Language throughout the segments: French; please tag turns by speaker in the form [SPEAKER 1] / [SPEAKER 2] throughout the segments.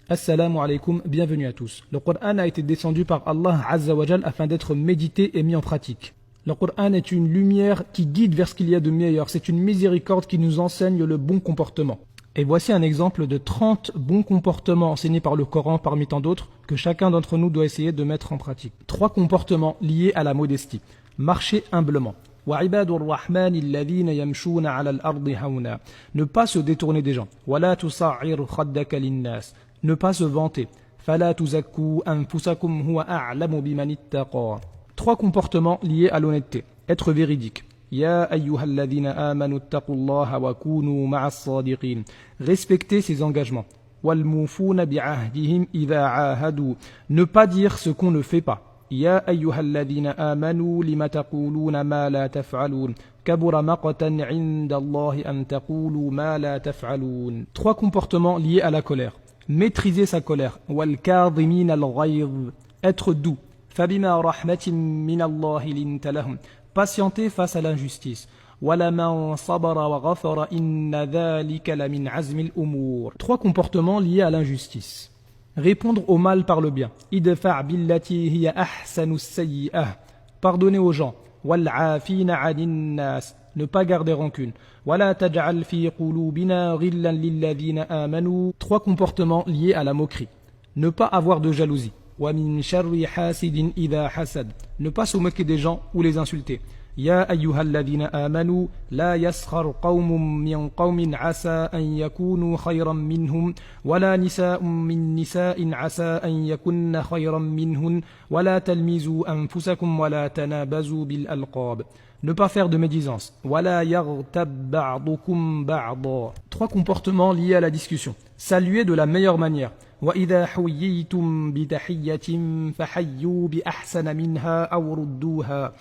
[SPEAKER 1] Assalamu alaikum, bienvenue à tous. Le Coran a été descendu par Allah Azza wa Jal afin d'être médité et mis en pratique. Le Coran est une lumière qui guide vers ce qu'il y a de meilleur. C'est une miséricorde qui nous enseigne le bon comportement. Et voici un exemple de 30 bons comportements enseignés par le Coran parmi tant d'autres que chacun d'entre nous doit essayer de mettre en pratique. 3 comportements liés à la modestie. Marcher humblement. وعباد الرحمن الذين يمشون على الأرض هونا. Ne pas se détourner des gens. ولا تصعر خدك للناس. Ne pas se vanter. فلا تزكوا أنفسكم هو أعلم بمن اتقى. 3 comportements liés à l'honnêteté. Être véridique. يا أيها الذين آمنوا اتقوا الله وكونوا مع الصادقين. Respecter ses engagements. والموفون بعهدهم إذا عاهدوا. Ne pas dire ce qu'on ne fait pas. يا أيها الذين آمنوا لم تقولون ما لا تفعلون كبر مقتا عند الله أن تقولوا ما لا تفعلون. 3 comportements liés à la colère. Maîtriser sa colère. والكاظمين الغيظ. Être doux. فبما رحمة من الله لنت لهم. Patienter face à l'injustice. ولمن صبر وغفر إن ذلك لمن عزم الأمور. 3 comportements liés à l'injustice. Répondre au mal par le bien. idfa' billati hiya ahsanu sayyi'ah. Pardonner aux gens. والعافين عن الناس. Ne pas garder rancune. ولا تجعل في قلوبنا غلا للذين آمنوا. 3 comportements liés à la moquerie. Ne pas avoir de jalousie. ومن شر حاسد إذا حسد. Ne pas se moquer des gens ou les insulter. يا أيها الذين آمنوا لا يسخر قوم من قوم عسى أن يكونوا خيرا منهم ولا نساء من نساء عسى أن يكن خيرا منهن ولا تلمزوا أنفسكم ولا تنابزوا بالألقاب. Ne pas faire de médisance. ولا يغتب بعضكم بعضا. 3 comportements liés à la discussion. Saluer de la meilleure manière. وإذا حييتم بتحية فحيوا بأحسن منها أو ردوها.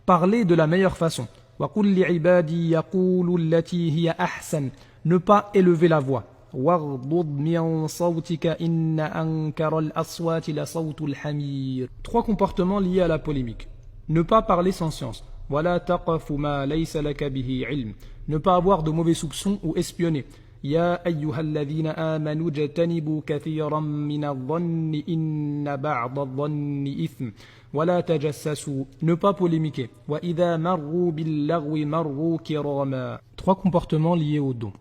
[SPEAKER 1] Parler de la meilleure façon. وَقُلْ لِعِبَادِي يَقُولُوا الَّتِي هِيَ أَحْسَنُ. Ne pas élever la voix. وَاغْضُضْ مِنْ صَوْتِكَ إِنَّ أَنْكَرَ الْأَصْوَاتِ لَصَوْتُ الْحَمِيرِ. 3 comportements liés à la polémique. Ne pas parler sans science. وَلَا تَقْفُ مَا لَيْسَ لَكَ بِهِ عِلْمٌ. Ne pas avoir de mauvais soupçons ou espionner. يا أيها الذين آمنوا اجتنبوا كثيرا من الظن إن بعض الظن إثم ولا تجسسوا. Ne pas polémiquer. وإذا مروا باللغو مروا كراما. 3 comportements liés au don.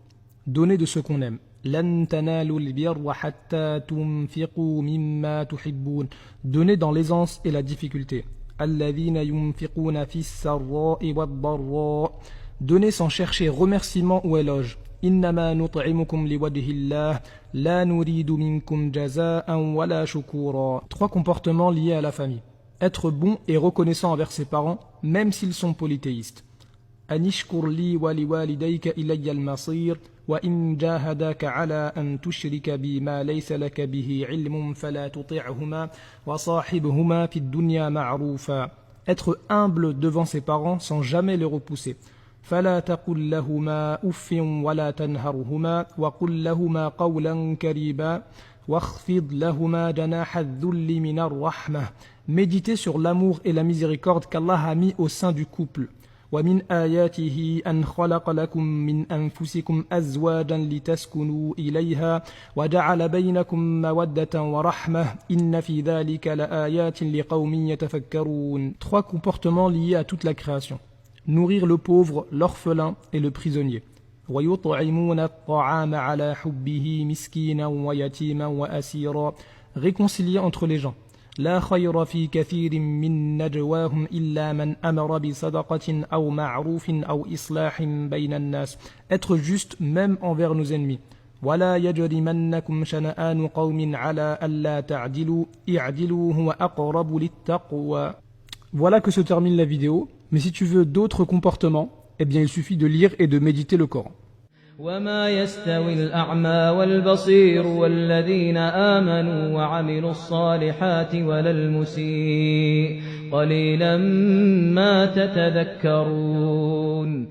[SPEAKER 1] Donner de ce qu'on aime. لن تنالوا البر حتى تنفقوا مما تحبون. Donner dans l'aisance et la difficulté. الذين ينفقون في السراء والضراء. Donner sans chercher remerciement ou éloge. إنما نطعمكم لوجه الله لا نريد منكم جزاء ولا شكورا. 3 comportements liés à la famille. Être bon et reconnaissant envers ses parents, même s'ils sont polythéistes. أن اشكر لي ولوالديك إلي المصير وإن جاهداك على أن تشرك بي ما ليس لك به علم فلا تطعهما وصاحبهما في الدنيا معروفا. Être humble devant ses parents sans jamais les repousser. فلا تقل لهما أف ولا تنهرهما وقل لهما قولا كريما واخفض لهما جناح الذل من الرحمة. Méditer sur l'amour et la miséricorde qu'Allah a mis au sein du couple. ومن آياته أن خلق لكم من أنفسكم أزواجا لتسكنوا إليها وجعل بينكم مودة ورحمة إن في ذلك لآيات لقوم يتفكرون. 3 comportements liés à toute la création. Nourrir le pauvre, l'orphelin et le prisonnier. ويطعمون الطعام على حبه مسكينا ويتيما وأسيرا. Réconcilier entre les gens. لا خير في كثير من نجواهم إلا من أمر بصدقة أو معروف أو إصلاح بين الناس. Être juste même envers nos ennemis. ولا يجرمنكم شنآن قوم على ألا تعدلوا اعدلوا هو أقرب للتقوى. Voilà que se termine la vidéo. Mais si tu veux d'autres comportements, eh bien il suffit de lire et de méditer le Coran.
[SPEAKER 2] وما يستوي الأعمى والبصير والذين آمنوا وعملوا الصالحات ولا المسيء قليلا ما تتذكرون.